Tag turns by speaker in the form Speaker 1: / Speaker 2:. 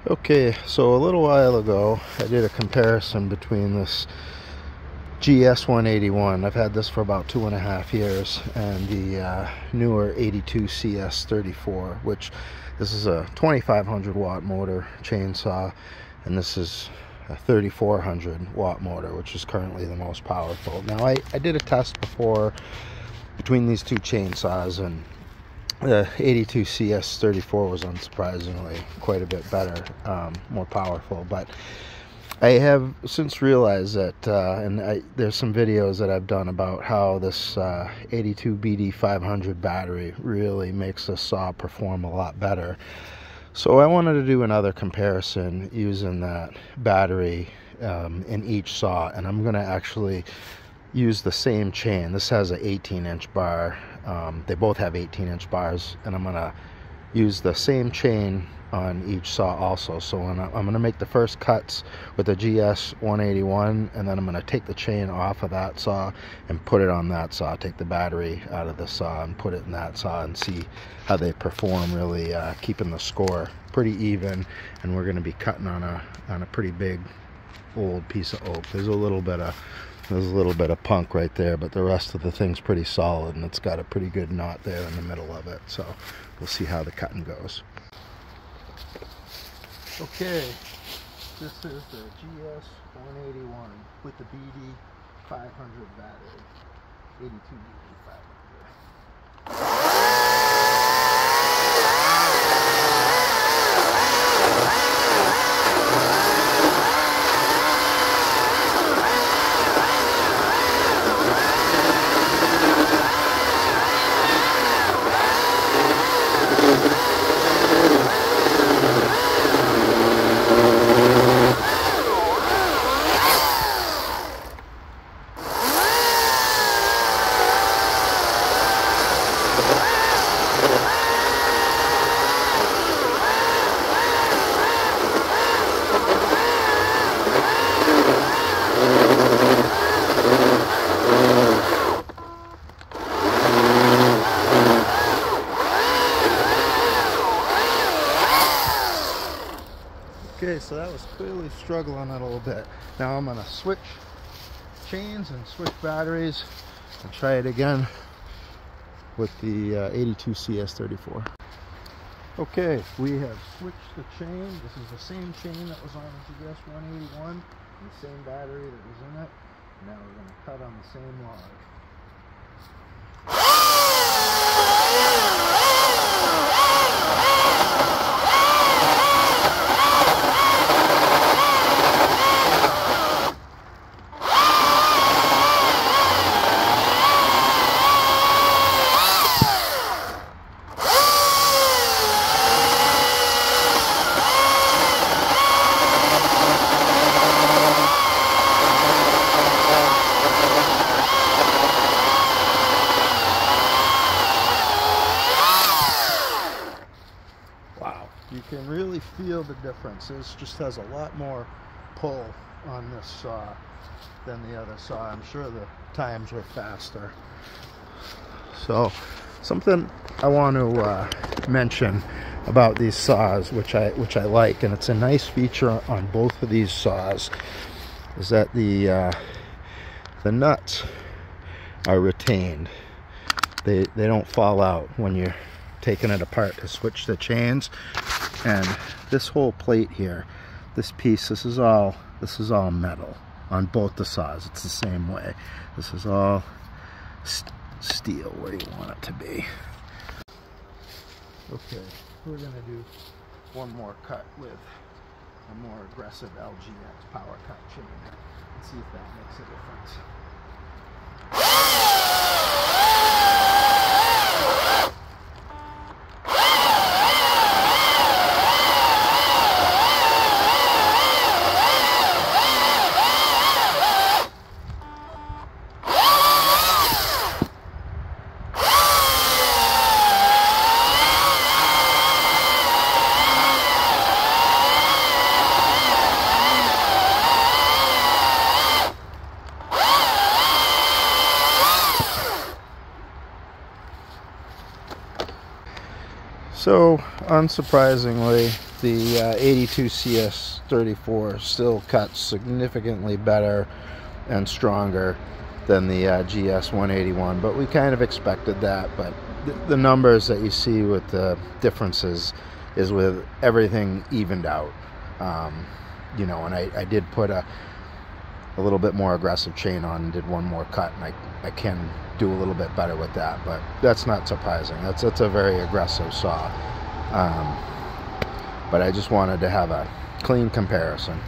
Speaker 1: Okay, so a little while ago I did a comparison between this GS181, I've had this for about 2.5 years, and the newer 82 CS34, which this is a 2500 watt motor chainsaw, and this is a 3400 watt motor, which is currently the most powerful. Now I did a test before between these two chainsaws, and the 82 CS34 was unsurprisingly quite a bit better, more powerful. But I have since realized that, there's some videos that I've done about how this 82 BD500 battery really makes the saw perform a lot better. So I wanted to do another comparison using that battery in each saw, and I'm going to actually use the same chain. This has an 18-inch bar. They both have 18-inch bars, and I'm going to use the same chain on each saw also. So when I'm going to make the first cuts with the GS181, and then I'm going to take the chain off of that saw and put it on that saw, take the battery out of the saw and put it in that saw, and see how they perform, really keeping the score pretty even. And we're going to be cutting on a pretty big old piece of oak. There's a little bit of punk right there, but the rest of the thing's pretty solid, and it's got a pretty good knot there in the middle of it. So we'll see how the cutting goes. Okay, this is the GS181 with the BD500 battery, 82 BD500. Okay, so that was clearly struggling a little bit. Now I'm going to switch chains and switch batteries and try it again with the 82 CS34. Okay, we have switched the chain. This is the same chain that was on the GS181 and the same battery that was in it. Now we're going to cut on the same log. You can really feel the difference. This just has a lot more pull on this saw than the other saw. I'm sure the times were faster. So something I want to mention about these saws, which I like, and it's a nice feature on both of these saws, is that the nuts are retained. They don't fall out when you're taking it apart to switch the chains. And this whole plate here, this piece, this is all metal on both the saws. It's the same way. This is all steel where you want it to be. Okay, we're gonna do one more cut with a more aggressive LGX power cut chain and see if that makes a difference. So, unsurprisingly, the 82 CS34 still cuts significantly better and stronger than the GS181, but we kind of expected that. But the numbers that you see with the differences is with everything evened out. You know, and I did put a little bit more aggressive chain on and did one more cut, and I can do a little bit better with that, but that's not surprising. That's a very aggressive saw. But I just wanted to have a clean comparison.